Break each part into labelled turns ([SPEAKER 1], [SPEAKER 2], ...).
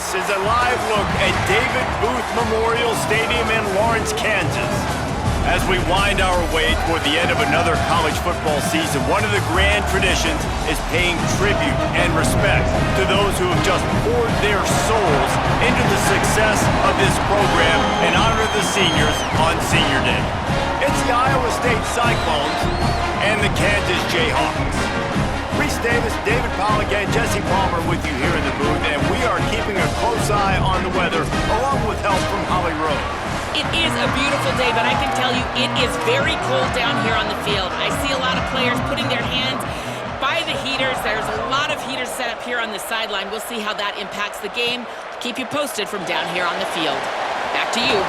[SPEAKER 1] This is a live look at David Booth Memorial Stadium in Lawrence, Kansas. As we wind our way toward the end of another college football season, one of the grand traditions is paying tribute and respect to those who have just poured their souls into the success of this program and honor the seniors on Senior Day. It's the Iowa State Cyclones and the Kansas Jayhawks. Reese Davis, David Pollack, and Jesse Palmer with you here in the booth, and we are keeping a close eye on the weather, along with help from Holly Rowe.
[SPEAKER 2] It is a beautiful day, but I can tell you it is very cold down here on the field. I see a lot of players putting their hands by the heaters. There's a lot of heaters set up here on the sideline. We'll see how that impacts the game. Keep you posted from down here on the field. Back to you.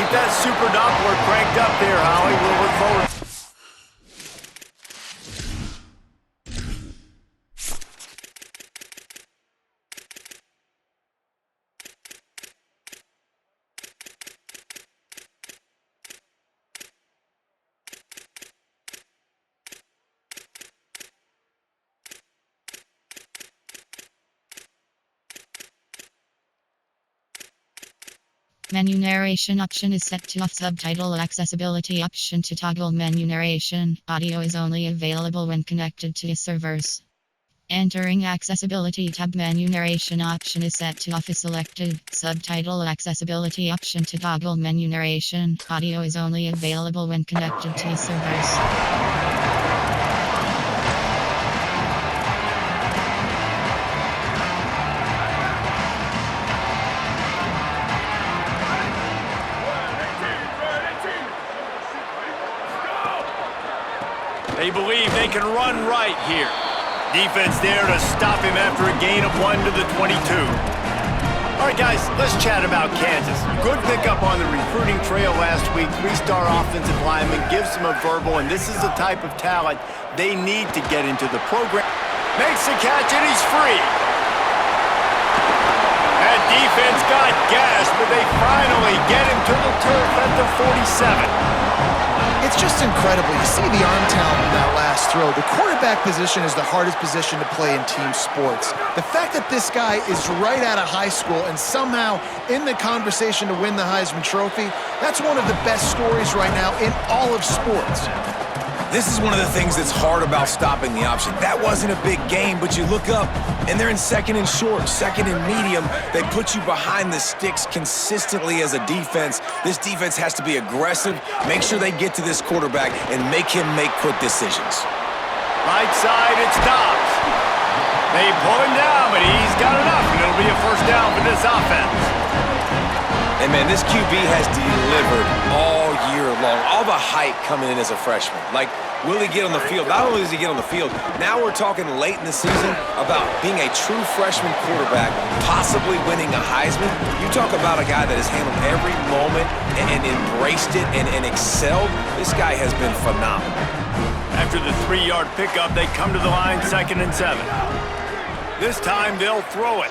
[SPEAKER 1] Keep that Super Doppler cranked up there, Holly. We'll look forward.
[SPEAKER 3] Menu narration option is set to off. Subtitle accessibility option to toggle menu narration. Audio is only available when connected to servers. Entering accessibility tab. Menu narration option is set to off is selected. Subtitle accessibility option to toggle menu narration. Audio is only available when connected to servers.
[SPEAKER 1] They believe they can run right here. Defense there to stop him after a gain of 1 to the 22. All right, guys, let's chat about Kansas. Good pickup on the recruiting trail last week. 3-star offensive lineman gives them a verbal, and this is the type of talent they need to get into the program. Makes the catch, and he's free. That defense got gas, but they finally get him to the turf at the 47.
[SPEAKER 4] It's just incredible. You see the arm talent in that last throw. The quarterback position is the hardest position to play in team sports. The fact that this guy is right out of high school and somehow in the conversation to win the Heisman Trophy, that's one of the best stories right now in all of sports.
[SPEAKER 5] This is one of the things that's hard about stopping the option. That wasn't a big gain, but you look up, and they're in second and short, second and medium. They put you behind the sticks consistently as a defense. This defense has to be aggressive, make sure they get to this quarterback, and make him make quick decisions.
[SPEAKER 1] Right side, it stops. They pull him down, but he's got enough, and it'll be a first down for this offense.
[SPEAKER 5] And, man, this QB has delivered all year long. All the hype coming in as a freshman. Like, will he get on the field? Not only does he get on the field, now we're talking late in the season about being a true freshman quarterback, possibly winning a Heisman. You talk about a guy that has handled every moment and embraced it and excelled. This guy has been phenomenal.
[SPEAKER 1] After the 3-yard pickup, they come to the line, 2nd and 7. This time, they'll throw it.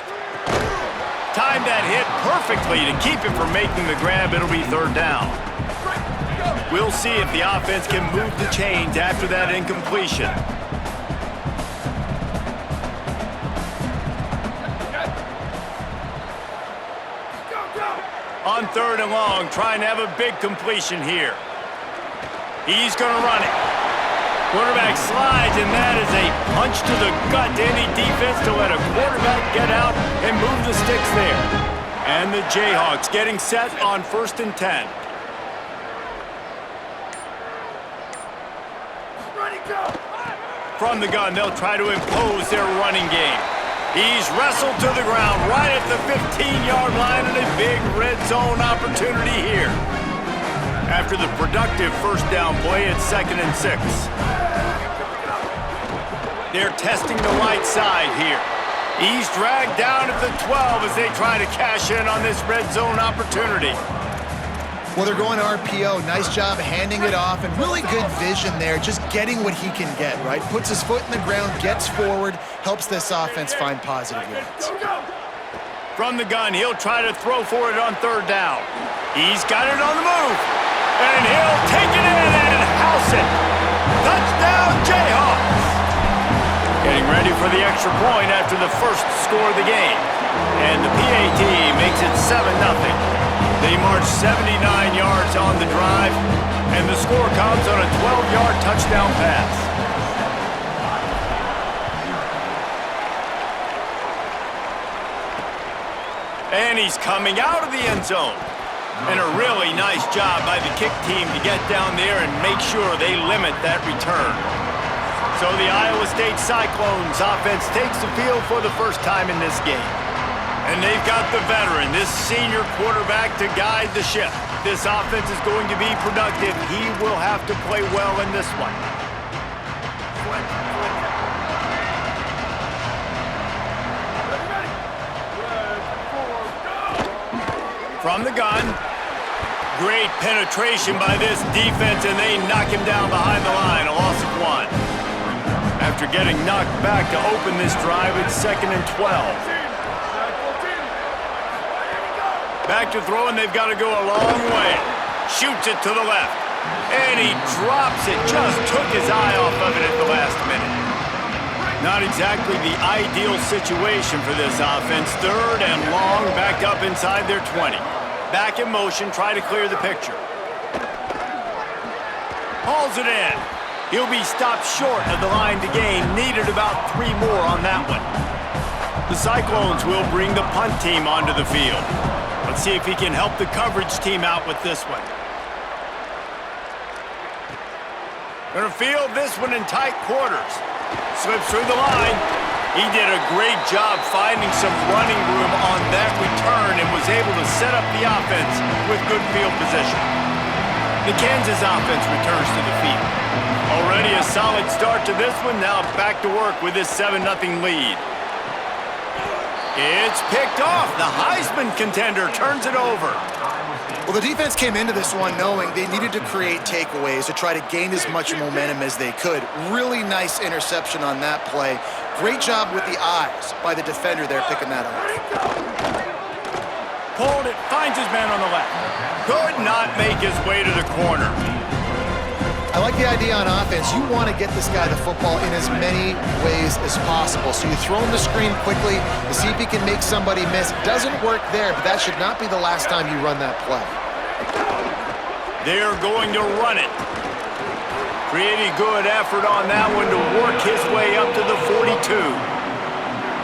[SPEAKER 1] Timed that hit perfectly to keep him from making the grab. It'll be 3rd down. We'll see if the offense can move the chains after that incompletion. On 3rd and long, trying to have a big completion here. He's going to run it. Quarterback slides, and that is a punch to the gut to any defense to let a quarterback get out and move the sticks there. And the Jayhawks getting set on 1st and 10. From the gun, they'll try to impose their running game. He's wrestled to the ground right at the 15-yard line, and a big red zone opportunity here. After the productive first down play, it's 2nd and 6. They're testing the right side here. He's dragged down at the 12 as they try to cash in on this red zone opportunity.
[SPEAKER 4] Well, they're going RPO. Nice job handing it off, and really good vision there, just getting what he can get, right? Puts his foot in the ground, gets forward, helps this offense find positive yards.
[SPEAKER 1] From the gun, he'll try to throw for it on 3rd down. He's got it on the move. And he'll take it in and house it. Touchdown, Jayhawks. Getting ready for the extra point after the first score of the game. and the PAT makes it 7-0. They march 79 yards on the drive, and the score comes on a 12-yard touchdown pass. And he's coming out of the end zone. And a really nice job by the kick team to get down there and make sure they limit that return. So the Iowa State Cyclones offense takes the field for the first time in this game. And they've got the veteran, this senior quarterback, to guide the ship. This offense is going to be productive. He will have to play well in this one. From the gun, great penetration by this defense, and they knock him down behind the line, a loss of 1. After getting knocked back to open this drive, it's 2nd and 12. Back to throw, and they've got to go a long way. Shoots it to the left, and he drops it. Just took his eye off of it at the last minute. Not exactly the ideal situation for this offense. 3rd and long, back up inside their 20. Back in motion, try to clear the picture. Hauls it in. He'll be stopped short of the line to gain. Needed about 3 more on that one. The Cyclones will bring the punt team onto the field. Let's see if he can help the coverage team out with this one. Gonna field this one in tight quarters. Slips through the line. He did a great job finding some running room on that return and was able to set up the offense with good field position. The Kansas offense returns to the field. Already a solid start to this one. Now back to work with this 7-0 lead. It's picked off. The Heisman contender turns it over.
[SPEAKER 4] Well, the defense came into this one knowing they needed to create takeaways to try to gain as much momentum as they could. Really nice interception on that play. Great job with the eyes by the defender there picking that off.
[SPEAKER 1] Pulled it, finds his man on the left. Could not make his way to the corner.
[SPEAKER 4] I like the idea on offense. You want to get this guy the football in as many ways as possible. So you throw him the screen quickly to see if he can make somebody miss. Doesn't work there, but that should not be the last time you run that play.
[SPEAKER 1] They're going to run it. Pretty good effort on that one to work his way up to the 42.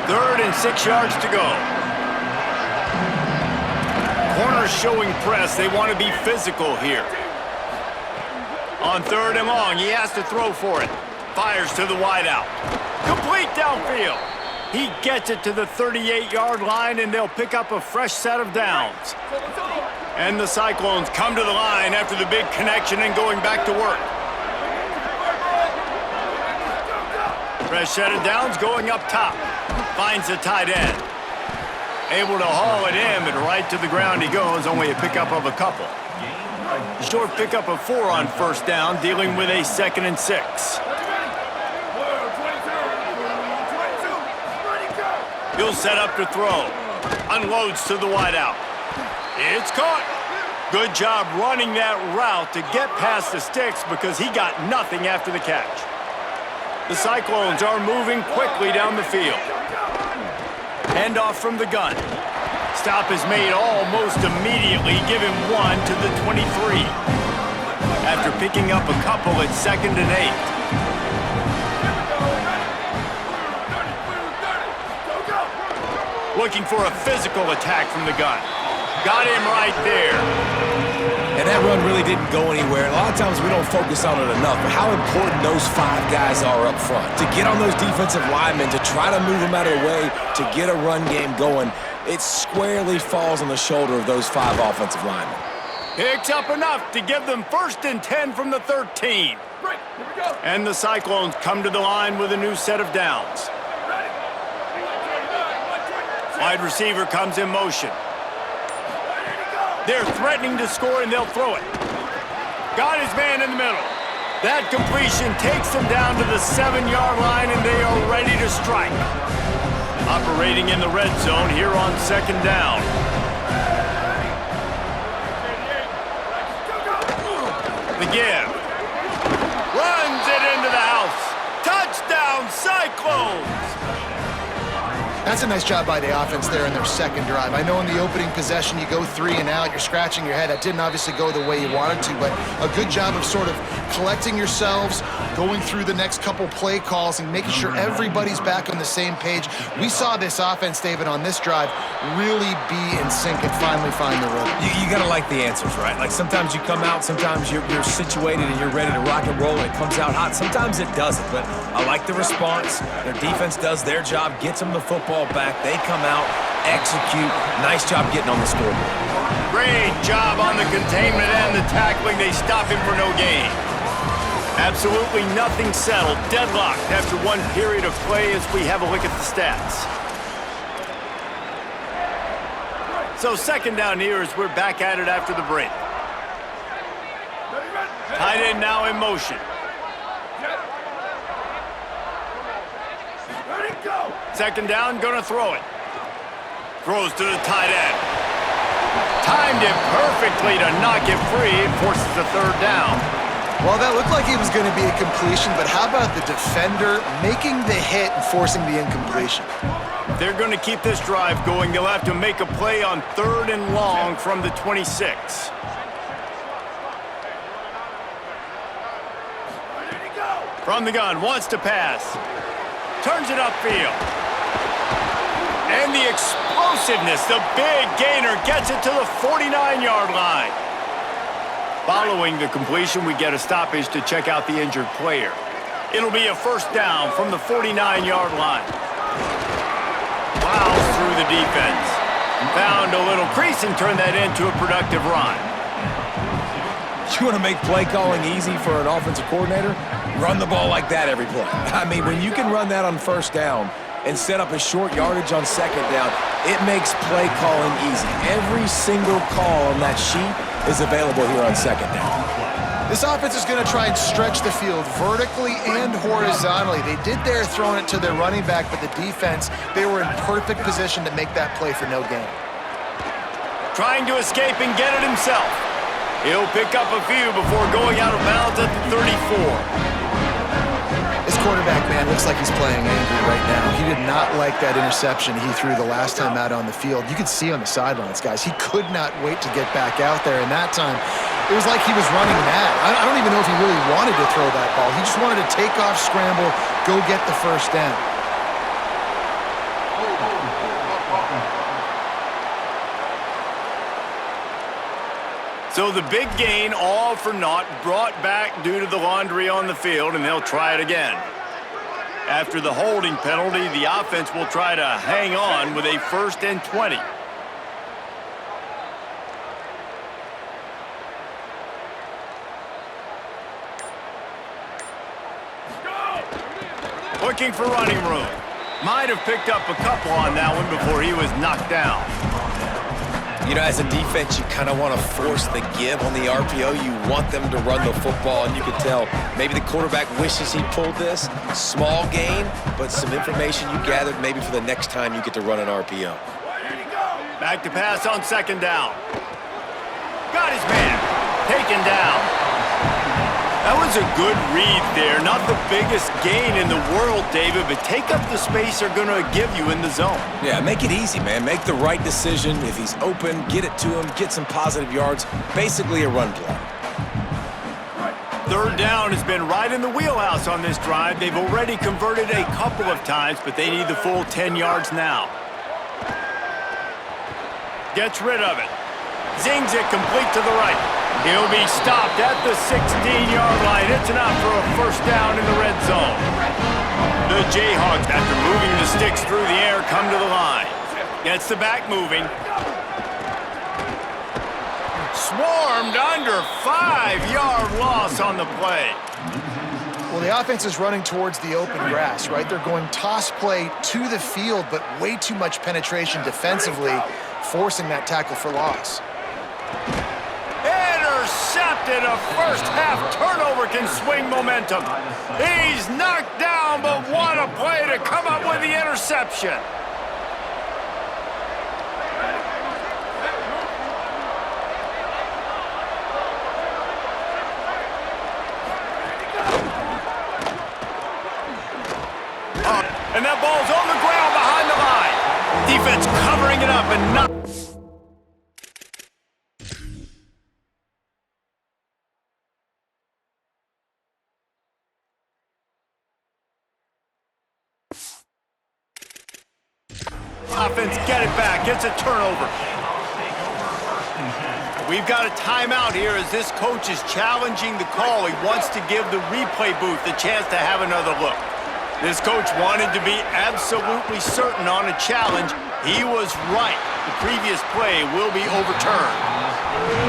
[SPEAKER 1] 3rd and 6 yards to go. Corners showing press. They want to be physical here. On 3rd and long, he has to throw for it. Fires to the wideout. Complete downfield. He gets it to the 38-yard line, and they'll pick up a fresh set of downs. And the Cyclones come to the line after the big connection and going back to work. Fresh set of downs going up top. Finds the tight end. Able to haul it in, but right to the ground he goes, only a pickup of a couple. Short pickup of 4 on 1st down, dealing with a 2nd and 6. He'll set up to throw. Unloads to the wideout. It's caught. Good job running that route to get past the sticks because he got nothing after the catch. The Cyclones are moving quickly down the field. Handoff from the gun. Stop is made almost immediately. Give him 1 to the 23. After picking up a couple at 2nd and 8. Looking for a physical attack from the gun. Got him right there.
[SPEAKER 5] And that run really didn't go anywhere. A lot of times we don't focus on it enough, but how important those 5 guys are up front. To get on those defensive linemen, to try to move them out of the way, to get a run game going, it squarely falls on the shoulder of those 5 offensive linemen.
[SPEAKER 1] Picks up enough to give them 1st and 10 from the 13. And the Cyclones come to the line with a new set of downs. Wide receiver comes in motion. They're threatening to score, and they'll throw it. Got his man in the middle. That completion takes them down to the 7-yard line, and they are ready to strike. Operating in the red zone here on 2nd down. The give. Runs it into the house. Touchdown, Cyclones!
[SPEAKER 4] That's a nice job by the offense there in their second drive. I know in the opening possession you go 3 and out, you're scratching your head. That didn't obviously go the way you wanted to, but a good job of sort of collecting yourselves, going through the next couple play calls and making sure everybody's back on the same page. We saw this offense, David, on this drive really be in sync and finally find the rhythm.
[SPEAKER 5] You got to like the answers, right? Like sometimes you come out, sometimes you're situated and you're ready to rock and roll and it comes out hot. Sometimes it doesn't, but I like the response. Their defense does their job, gets them the football back. They come out, execute. Nice job getting on the scoreboard.
[SPEAKER 1] Great job on the containment and the tackling. They stop him for no gain. Absolutely nothing settled. Deadlocked after one period of play as we have a look at the stats. So second down here as we're back at it after the break. Tight end now in motion. Second down, gonna throw it. Throws to the tight end. Timed it perfectly to not get free. It forces a third down.
[SPEAKER 4] Well, that looked like it was going to be a completion, but how about the defender making the hit and forcing the incompletion?
[SPEAKER 1] They're going to keep this drive going. They'll have to make a play on 3rd and long from the 26. From the gun, wants to pass. Turns it upfield. And the explosiveness, the big gainer, gets it to the 49-yard line. Following the completion, we get a stoppage to check out the injured player. It'll be a first down from the 49-yard line. Plows through the defense. Found a little crease and turned that into a productive run.
[SPEAKER 5] You want to make play calling easy for an offensive coordinator? Run the ball like that every play. I mean, when you can run that on first down and set up a short yardage on second down, it makes play calling easy. Every single call on that sheet is available here on second down.
[SPEAKER 4] This offense is going to try and stretch the field vertically and horizontally. They did their throwing it to their running back, but the defense, they were in perfect position to make that play for no gain.
[SPEAKER 1] Trying to escape and get it himself. He'll pick up a few before going out of bounds at the 34.
[SPEAKER 4] This quarterback, man, looks like he's playing angry right now. He did not like that interception he threw the last time out on the field. You could see on the sidelines, guys, he could not wait to get back out there. And that time, it was like he was running mad. I don't even know if he really wanted to throw that ball. He just wanted to take off, scramble, go get the first down.
[SPEAKER 1] So the big gain, all for naught, brought back due to the laundry on the field, and they'll try it again. After the holding penalty, the offense will try to hang on with a 1st and 20. Looking for running room. Might have picked up a couple on that one before he was knocked down.
[SPEAKER 5] You know, as a defense, you kind of want to force the give on the RPO. You want them to run the football, and you can tell maybe the quarterback wishes he pulled this. Small gain, but some information you gathered maybe for the next time you get to run an RPO.
[SPEAKER 1] Back to pass on second down. Got his man. Taken down. That was a good read there. Not the biggest gain in the world, David, but take up the space they're going to give you in the zone.
[SPEAKER 5] Yeah, make it easy, man. Make the right decision. If he's open, get it to him, get some positive yards. Basically a run play.
[SPEAKER 1] Third down has been right in the wheelhouse on this drive. They've already converted a couple of times, but they need the full 10 yards now. Gets rid of it. Zings it complete to the right. He'll be stopped at the 16-yard line. It's enough for a first down in the red zone. The Jayhawks, after moving the sticks through the air, come to the line. Gets the back moving. Swarmed under, 5-yard loss on the play.
[SPEAKER 4] Well, the offense is running towards the open grass, right? They're going toss play to the field, but way too much penetration defensively, forcing that tackle for loss.
[SPEAKER 1] Intercepted. A first-half turnover can swing momentum. He's knocked down, but what a play to come up with the interception. And that ball's on the ground behind the line. defense covering it up and not... Offense get it back, gets a turnover. We've got a timeout here as this coach is challenging the call. He wants to give the replay booth a chance to have another look. This coach wanted to be absolutely certain on a challenge. He was right. The previous play will be overturned.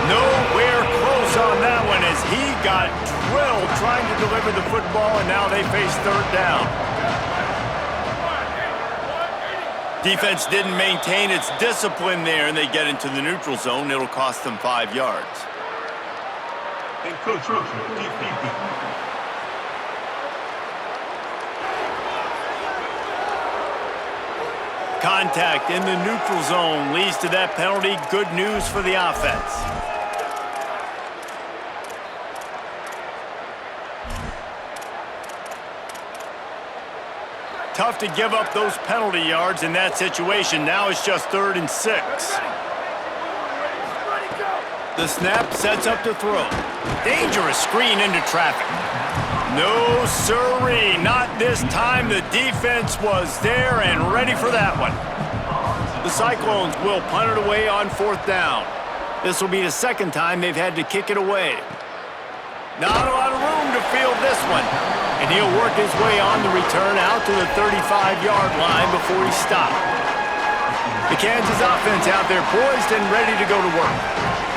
[SPEAKER 1] Nowhere close on that one as he got drilled trying to deliver the football, and now they face third down. Defense didn't maintain its discipline there, and they get into the neutral zone. It'll cost them 5 yards. Contact in the neutral zone leads to that penalty. Good news for the offense. Tough to give up those penalty yards in that situation. Now it's just 3rd and 6. The snap sets up to throw. Dangerous screen into traffic. No siree, not this time. The defense was there and ready for that one. The Cyclones will punt it away on 4th down. This will be the 2nd time they've had to kick it away. Not a lot of room to field this one. And he'll work his way on the return out to the 35-yard line before he stopped. The Kansas offense out there poised and ready to go to work.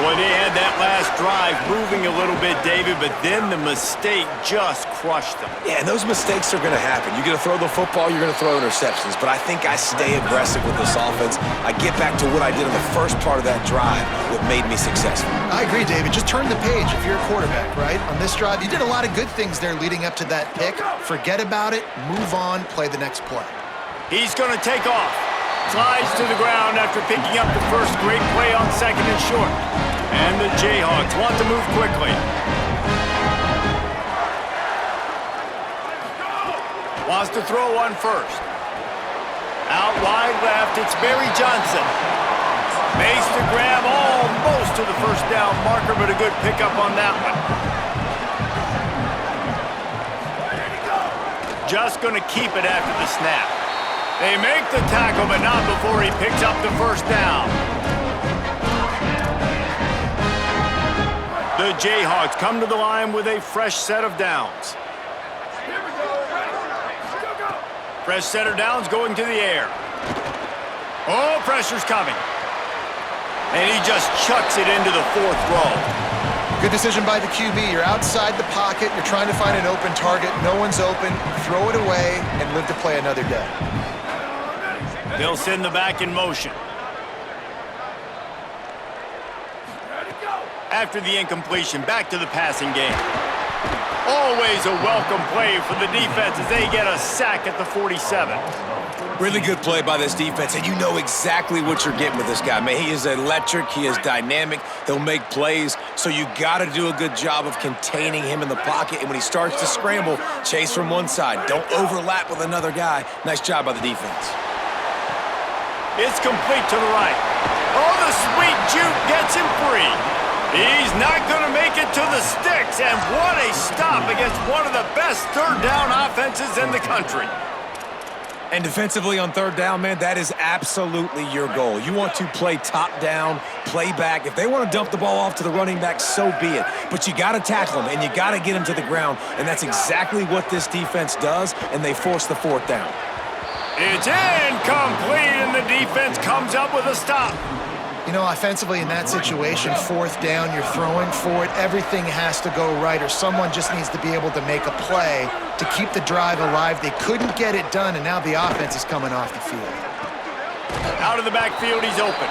[SPEAKER 1] Boy, they had that last drive moving a little bit, David, but then the mistake just crushed them.
[SPEAKER 5] Yeah, and those mistakes are going to happen. You're going to throw the football, you're going to throw interceptions. But I think I stay aggressive with this offense. I get back to what I did in the first part of that drive, what made me successful.
[SPEAKER 4] I agree, David. Just turn the page if you're a quarterback, right? On this drive, you did a lot of good things there leading up to that pick. Forget about it, move on, play the next play.
[SPEAKER 1] He's going to take off. Slides to the ground after picking up the first great play on 2nd and short. And the Jayhawks want to move quickly. Wants to throw on 1st. Out wide left, it's Barry Johnson. Makes the grab almost to the 1st down marker, but a good pickup on that one. Just going to keep it after the snap. They make the tackle, but not before he picks up the 1st down. The Jayhawks come to the line with a fresh set of downs. Fresh set of downs going to the air. Oh, pressure's coming. And he just chucks it into the 4th row.
[SPEAKER 4] Good decision by the QB. You're outside the pocket. You're trying to find an open target. No one's open. Throw it away and live to play another day.
[SPEAKER 1] They'll send the back in motion. After the incompletion, back to the passing game. Always a welcome play for the defense as they get a sack at the 47.
[SPEAKER 5] Really good play by this defense, and you know exactly what you're getting with this guy. Man, he is electric, he is dynamic, he'll make plays, so you got to do a good job of containing him in the pocket, and when he starts to scramble, chase from one side. Don't overlap with another guy. Nice job by the defense.
[SPEAKER 1] It's complete to the right. Oh, the sweet juke gets him free. He's not going to make it to the sticks, and what a stop against one of the best 3rd down offenses in the country.
[SPEAKER 5] And defensively on 3rd down, man, that is absolutely your goal. You want to play top down, play back. If they want to dump the ball off to the running back, so be it. But you got to tackle them, and you got to get them to the ground, and that's exactly what this defense does, and they force the 4th down.
[SPEAKER 1] It's incomplete, and the defense comes up with a stop.
[SPEAKER 4] You know, offensively in that situation, 4th down, you're throwing for it. Everything has to go right, or someone just needs to be able to make a play to keep the drive alive. They couldn't get it done, and now the offense is coming off the field.
[SPEAKER 1] Out of the backfield, he's open.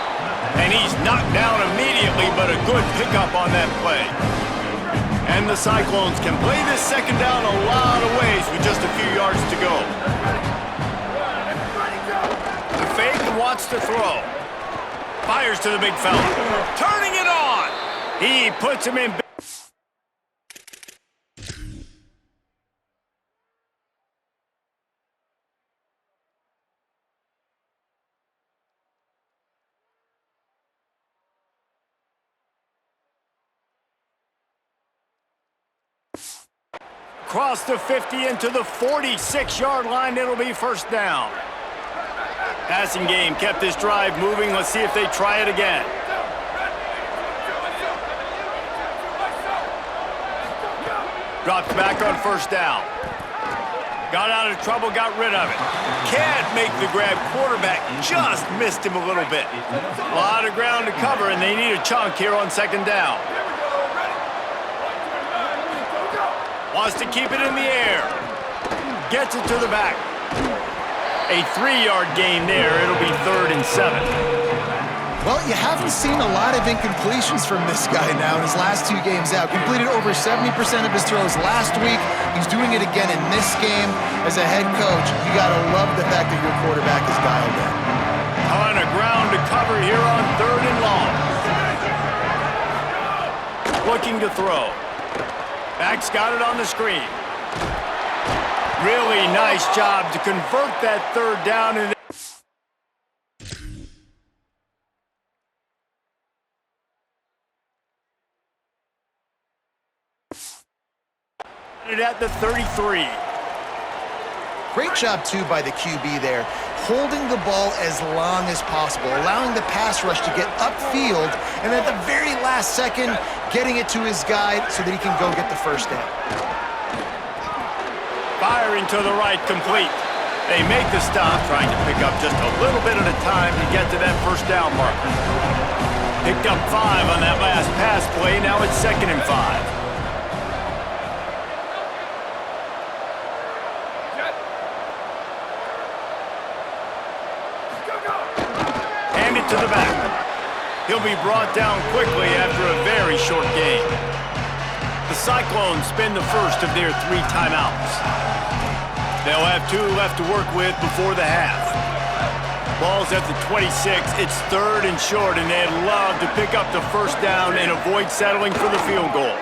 [SPEAKER 1] And he's knocked down immediately, but a good pickup on that play. And the Cyclones can play this 2nd down a lot of ways with just a few yards to go. The fake wants to throw. Fires to the big fella. Turning it on. He puts him in. across the 50 into the 46-yard line. It'll be first down. Passing game kept this drive moving. Let's see if they try it again. Drops back on first down. Got out of trouble, got rid of it. Can't make the grab. Quarterback just missed him a little bit. A lot of ground to cover, and they need a chunk here on second down. Wants to keep it in the air. Gets it to the back. A 3-yard gain there. It'll be 3rd and 7.
[SPEAKER 4] Well, you haven't seen a lot of incompletions from this guy now in his last 2 games out. Completed over 70% of his throws last week. He's doing it again in this game. As a head coach, you got to love the fact that your quarterback is dialed in.
[SPEAKER 1] Ton of ground to cover here on 3rd and long. Looking to throw. Back's got it on the screen. Really nice job to convert that 3rd down. And at the 33.
[SPEAKER 4] Great job, too, by the QB there, holding the ball as long as possible, allowing the pass rush to get upfield, and at the very last second, getting it to his guy so that he can go get the first down.
[SPEAKER 1] Firing to the right, complete. They make the stop, trying to pick up just a little bit at a time to get to that first down marker. Picked up 5 on that last pass play. Now it's 2nd and 5. To the back. He'll be brought down quickly after a very short game. The Cyclones spend the first of their 3 timeouts. They'll have 2 left to work with before the half. Ball's at the 26. It's 3rd and short, and they'd love to pick up the first down and avoid settling for the field goal.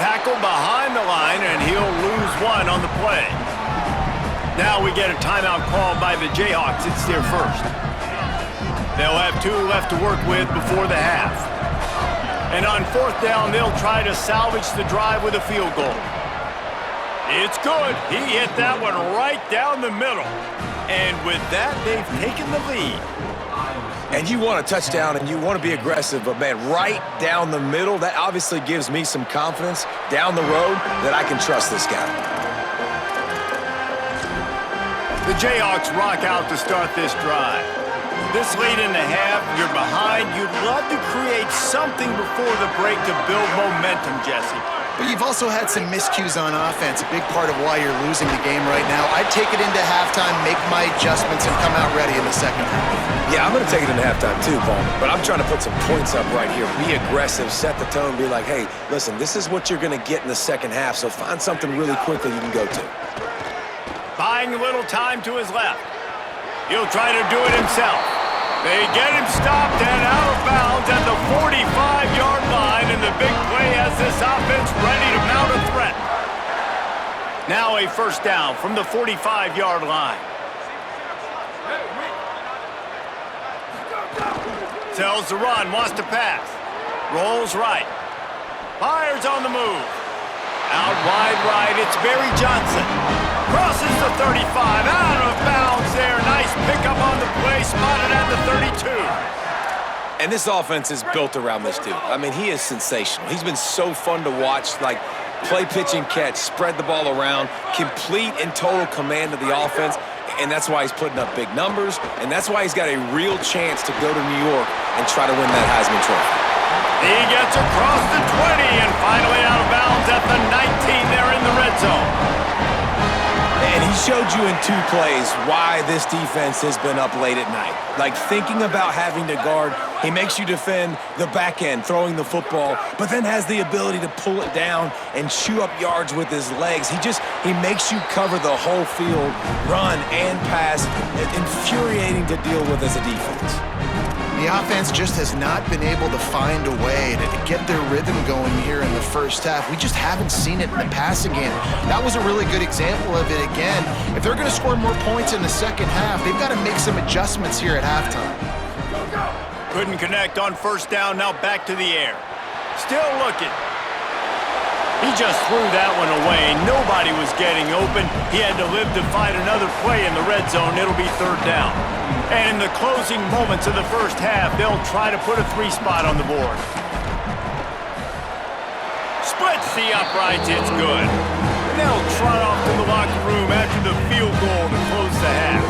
[SPEAKER 1] Tackle behind the line, and he'll lose 1 on the play. Now we get a timeout called by the Jayhawks. It's their first. They'll have 2 left to work with before the half. And on 4th down, they'll try to salvage the drive with a field goal. It's good. He hit that one right down the middle. And with that, they've taken the lead.
[SPEAKER 5] And you want a touchdown and you want to be aggressive, but man, right down the middle, that obviously gives me some confidence down the road that I can trust this guy.
[SPEAKER 1] The Jayhawks rock out to start this drive. This late in the half, you're behind. You'd love to create something before the break to build momentum, Jesse.
[SPEAKER 4] But you've also had some miscues on offense, a big part of why you're losing the game right now. I'd take it into halftime, make my adjustments, and come out ready in the second half.
[SPEAKER 5] Yeah, I'm going to take it into halftime too, Paul. But I'm trying to put some points up right here. Be aggressive, set the tone, be like, hey, listen, this is what you're going to get in the second half, so find something really quickly you can go to.
[SPEAKER 1] Buying a little time to his left. He'll try to do it himself. They get him stopped and out of bounds at the 45-yard line, and the big play has this offense ready to mount a threat. Now a first down from the 45-yard line. Tells the run, wants to pass. Rolls right. Fires on the move. Out wide right, it's Barry Johnson. Crosses the 35, out of bounds there. Nice pickup on the play, spotted at the 32.
[SPEAKER 5] And this offense is built around this dude. I mean, he is sensational. He's been so fun to watch, like play, pitch, and catch, spread the ball around, complete and total command of the offense, and that's why he's putting up big numbers, and that's why he's got a real chance to go to New York and try to win that Heisman Trophy.
[SPEAKER 1] He gets across the 20 and finally out of bounds at the 19 there in the red zone.
[SPEAKER 5] And he showed you in 2 plays why this defense has been up late at night. Like thinking about having to guard, he makes you defend the back end, throwing the football, but then has the ability to pull it down and chew up yards with his legs. He makes you cover the whole field, run and pass. Infuriating to deal with as a defense.
[SPEAKER 4] The offense just has not been able to find a way to get their rhythm going here in the first half. We just haven't seen it in the passing game. That was a really good example of it again. If they're going to score more points in the second half, they've got to make some adjustments here at halftime.
[SPEAKER 1] Couldn't connect on first down, now back to the air. Still looking. He just threw that one away. Nobody was getting open. He had to live to fight another play in the red zone. It'll be third down. And in the closing moments of the first half, they'll try to put a 3 spot on the board. Splits the uprights. It's good. And they'll trot off to the locker room after the field goal to close the half.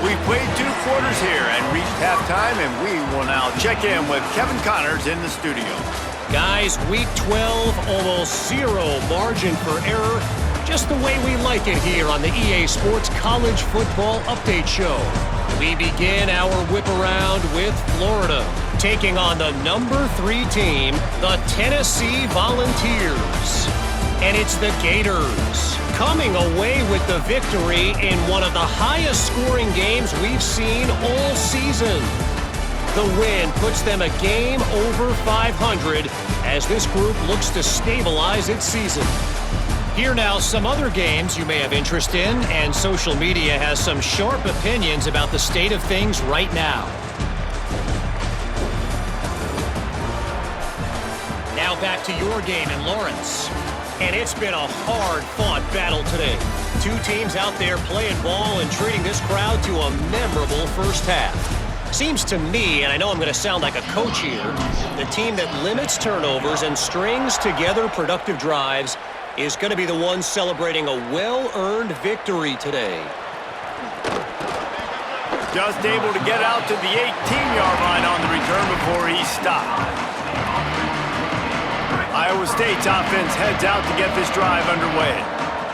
[SPEAKER 1] We played 2 quarters here and reached halftime, and we will now check in with Kevin Connors in the studio.
[SPEAKER 6] Guys, week 12, almost 0 margin for error. Just the way we like it here on the EA Sports College Football Update Show. We begin our whip around with Florida, taking on the number 3 team, the Tennessee Volunteers. And it's the Gators, coming away with the victory in one of the highest scoring games we've seen all season. The win puts them a game over 500 as this group looks to stabilize its season. Here now some other games you may have interest in, and social media has some sharp opinions about the state of things right now. Now back to your game in Lawrence. And it's been a hard-fought battle today. 2 teams out there playing ball and treating this crowd to a memorable first half. Seems to me, and I know I'm going to sound like a coach here, the team that limits turnovers and strings together productive drives is going to be the one celebrating a well-earned victory today.
[SPEAKER 1] Just able to get out to the 18-yard line on the return before he stopped. Iowa State's offense heads out to get this drive underway.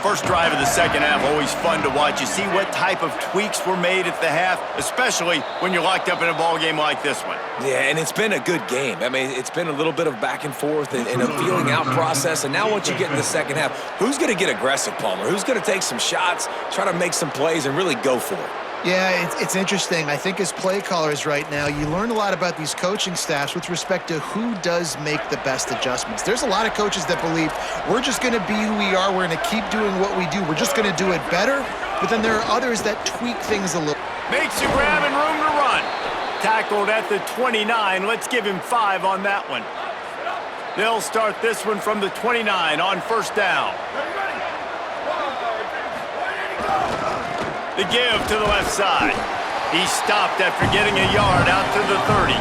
[SPEAKER 1] First drive of the second half, always fun to watch. You see what type of tweaks were made at the half, especially when you're locked up in a ball game like this one.
[SPEAKER 5] Yeah, and it's been a good game. I mean, it's been a little bit of back and forth and a feeling out process. And now once you get in the second half, who's going to get aggressive, Palmer? Who's going to take some shots, try to make some plays, and really go for it?
[SPEAKER 4] Yeah, it's interesting. I think as play callers right now, you learn a lot about these coaching staffs with respect to who does make the best adjustments. There's a lot of coaches that believe we're just going to be who we are. We're going to keep doing what we do. We're just going to do it better. But then there are others that tweak things a little.
[SPEAKER 1] Makes you grab and room to run. Tackled at the 29. Let's give him 5 on that one. They'll start this one from the 29 on first down. The give to the left side. He stopped after getting a yard out to the 30.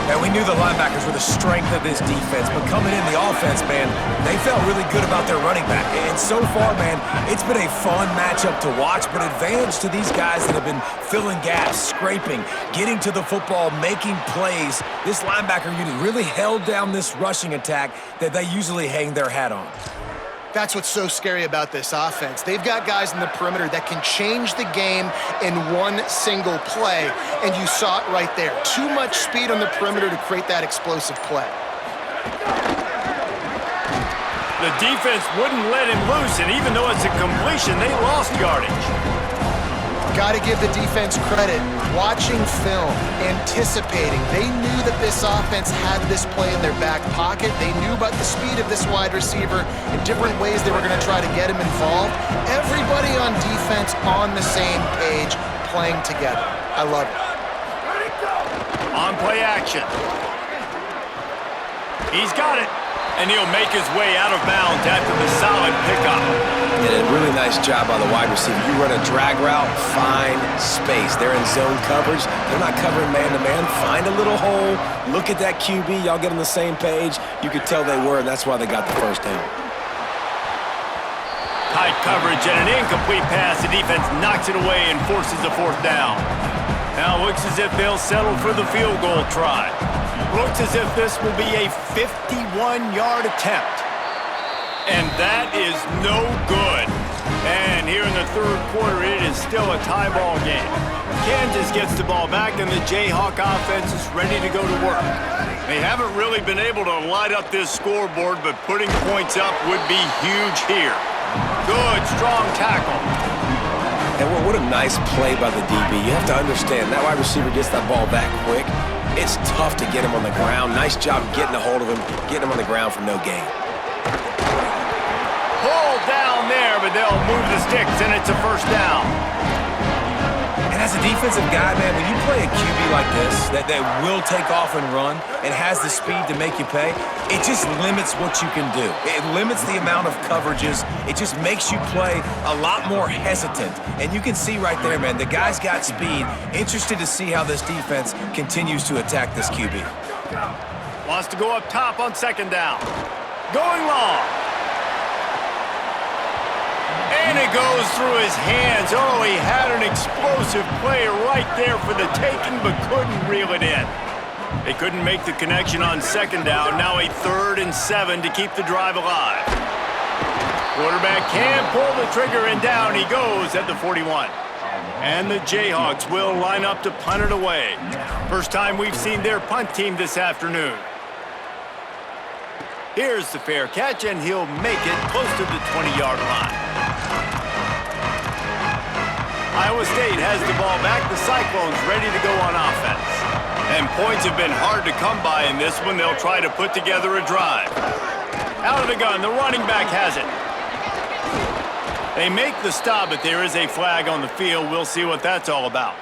[SPEAKER 5] And we knew the linebackers were the strength of this defense, but coming in the offense, man, they felt really good about their running back. And so far, man, it's been a fun matchup to watch, but advantage to these guys that have been filling gaps, scraping, getting to the football, making plays. This linebacker unit really held down this rushing attack that they usually hang their hat on.
[SPEAKER 4] That's what's so scary about this offense. They've got guys in the perimeter that can change the game in one single play, and you saw it right there. Too much speed on the perimeter to create that explosive play.
[SPEAKER 1] The defense wouldn't let him loose, and even though it's a completion, they lost yardage.
[SPEAKER 4] Got to give the defense credit. Watching film, anticipating. They knew that this offense had this play in their back pocket. They knew about the speed of this wide receiver and different ways they were going to try to get him involved. Everybody on defense on the same page, playing together. I love it.
[SPEAKER 1] On play action. He's got it. And he'll make his way out of bounds after the solid pickup.
[SPEAKER 5] Did a really nice job by the wide receiver. You run a drag route, find space. They're in zone coverage. They're not covering man-to-man. Find a little hole. Look at that QB. Y'all get on the same page. You could tell they were, and that's why they got the first down.
[SPEAKER 1] Tight coverage and an incomplete pass. The defense knocks it away and forces a fourth down. Now it looks as if they'll settle for the field goal try. Looks as if this will be a 51-yard attempt. And that is no good. And here in the third quarter, it is still a tie ball game. Kansas gets the ball back, and the Jayhawk offense is ready to go to work. They haven't really been able to light up this scoreboard, but putting points up would be huge here. Good, strong tackle.
[SPEAKER 5] And what a nice play by the DB. You have to understand, that wide receiver gets that ball back quick. It's tough to get him on the ground. Nice job getting a hold of him, getting him on the ground for no gain.
[SPEAKER 1] Pulled down there, but they'll move the sticks, and it's a first down.
[SPEAKER 5] And As a defensive guy, man, when you play a QB like this that will take off and run and has the speed to make you pay, it just limits what you can do. It limits the amount of coverages. It just makes you play a lot more hesitant. And you can see right there, man, the guy's got speed. Interested to see how this defense continues to attack this QB.
[SPEAKER 1] Wants to go up top on second down. Going long. And it goes through his hands. Oh, he had an explosive play right there for the taking, but couldn't reel it in. They couldn't make the connection on second down. Now a 3rd and 7 to keep the drive alive. Quarterback can't pull the trigger, and down he goes at the 41. And the Jayhawks will line up to punt it away. First time we've seen their punt team this afternoon. Here's the fair catch, and he'll make it close to the 20-yard line. Iowa State has the ball back. The Cyclones ready to go on offense. And points have been hard to come by in this one. They'll try to put together a drive. Out of the gun, the running back has it. They make the stop, but there is a flag on the field. We'll see what that's all about.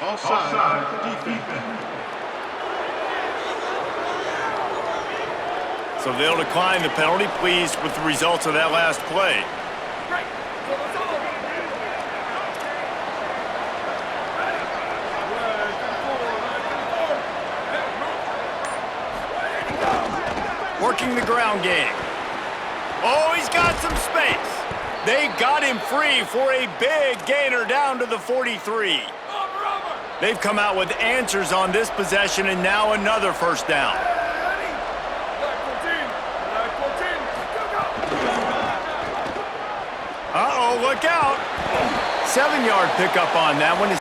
[SPEAKER 7] Offside, defense.
[SPEAKER 1] So they'll decline the penalty. Pleased with the results of that last play. Working the ground game. Oh, he's got some space. They got him free for a big gainer down to the 43. They've come out with answers on this possession, and now another first down. Uh-oh, look out. 7-yard pickup on that one.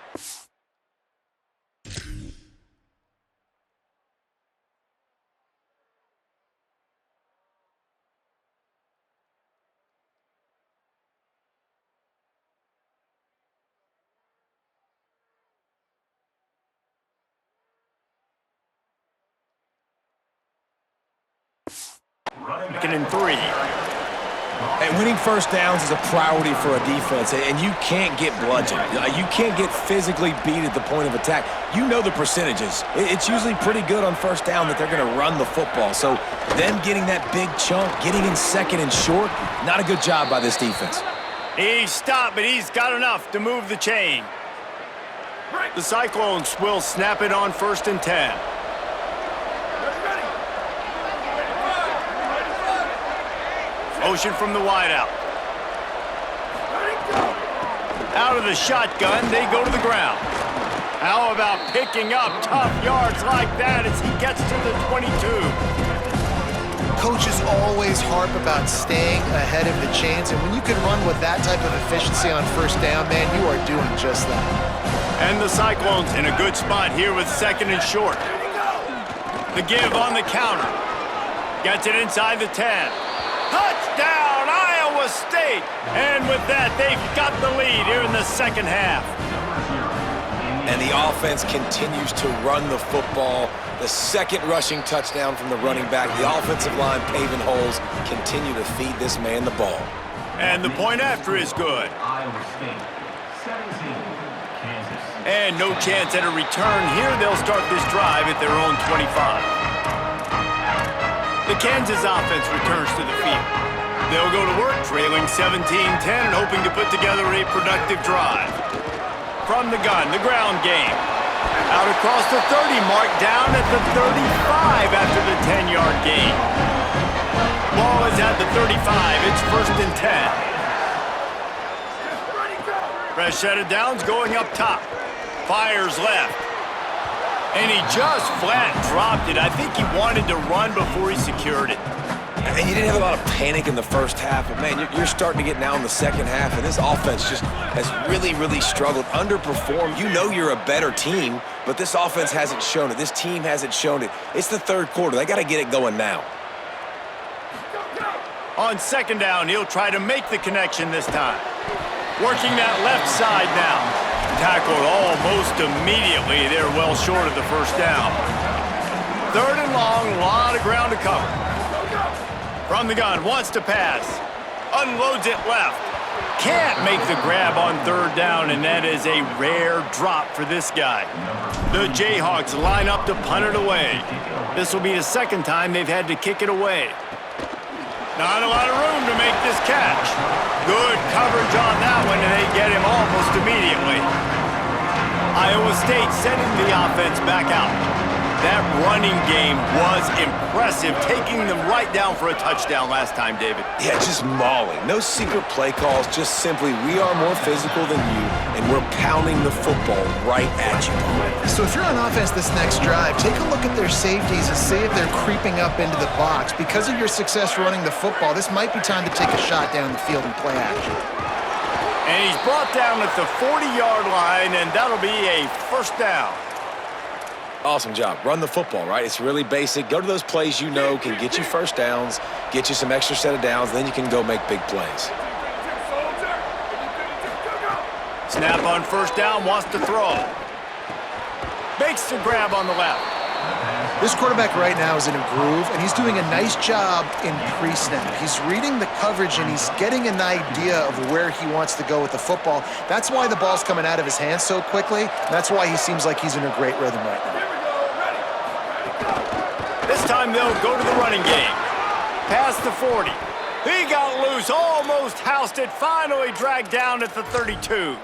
[SPEAKER 1] Second and 3.
[SPEAKER 5] And winning first downs is a priority for a defense, and you can't get bludgeoned. You can't get physically beat at the point of attack. You know the percentages. It's usually pretty good on first down that they're going to run the football. So them getting that big chunk, getting in second and short, not a good job by this defense.
[SPEAKER 1] He stopped, but he's got enough to move the chain. The Cyclones will snap it on 1st and 10. Motion from the wideout. Out of the shotgun, they go to the ground. How about picking up tough yards like that as he gets to the 22?
[SPEAKER 4] Coaches always harp about staying ahead of the chains, and when you can run with that type of efficiency on first down, man, you are doing just that.
[SPEAKER 1] And the Cyclones in a good spot here with 2nd and short. The give on the counter. Gets it inside the 10. Touchdown, Iowa State! And with that, they've got the lead here in the second half.
[SPEAKER 5] And the offense continues to run the football. The second rushing touchdown from the running back. The offensive line paving holes. Continue to feed this man the ball.
[SPEAKER 1] And the point after is good.
[SPEAKER 7] Iowa State, 17, Kansas.
[SPEAKER 1] And no chance at a return here. They'll start this drive at their own 25. The Kansas offense returns to the field. They'll go to work, trailing 17-10 and hoping to put together a productive drive. From the gun, the ground game. Out across the 30 mark, down at the 35 after the 10-yard gain. Ball is at the 35. It's 1st and 10. Fresh set of downs going up top. Fires left. And he just flat dropped it. I think he wanted to run before he secured it.
[SPEAKER 5] And you didn't have a lot of panic in the first half, but man, you're starting to get now in the second half, and this offense just has really, really struggled, underperformed. You know you're a better team, but this offense hasn't shown it. This team hasn't shown it. It's the 3rd quarter. They got to get it going now.
[SPEAKER 1] On 2nd down, he'll try to make the connection this time. Working that left side now. Tackled almost immediately. They're well short of the first down. 3rd and long, a lot of ground to cover. From the gun, wants to pass. Unloads it left. Can't make the grab on third down, and that is a rare drop for this guy. The Jayhawks line up to punt it away. This will be the second time they've had to kick it away. Not a lot of room to make this catch. Good coverage on that one, and they get him almost immediately. Iowa State sending the offense back out. That running game was impressive, taking them right down for a touchdown last time, David.
[SPEAKER 5] Yeah, just mauling. No secret play calls, just simply we are more physical than you, and we're pounding the football right at you.
[SPEAKER 4] So if you're on offense this next drive, take a look at their safeties and see if they're creeping up into the box. Because of your success running the football, this might be time to take a shot down the field and play action.
[SPEAKER 1] And he's brought down at the 40-yard line, and that'll be a first down.
[SPEAKER 5] Awesome job. Run the football, right? It's really basic. Go to those plays you know can get you first downs, get you some extra set of downs, then you can go make big plays.
[SPEAKER 1] Snap on first down, wants to throw. Makes the grab on the left.
[SPEAKER 4] This quarterback right now is in a groove, and he's doing a nice job in pre-snap. He's reading the coverage, and he's getting an idea of where he wants to go with the football. That's why the ball's coming out of his hands so quickly. That's why he seems like he's in a great rhythm right now.
[SPEAKER 1] This time they'll go to the running game. Past the 40. He got loose, almost housed it, finally dragged down at the 32.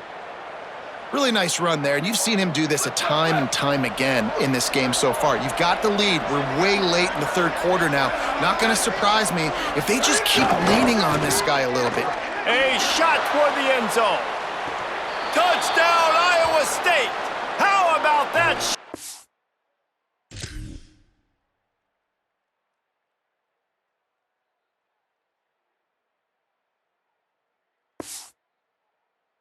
[SPEAKER 4] Really nice run there, and you've seen him do this a time and time again in this game so far. You've got the lead. We're way late in the third quarter now. Not going to surprise me if they just keep leaning on this guy a little bit.
[SPEAKER 1] A shot toward the end zone. Touchdown, Iowa State.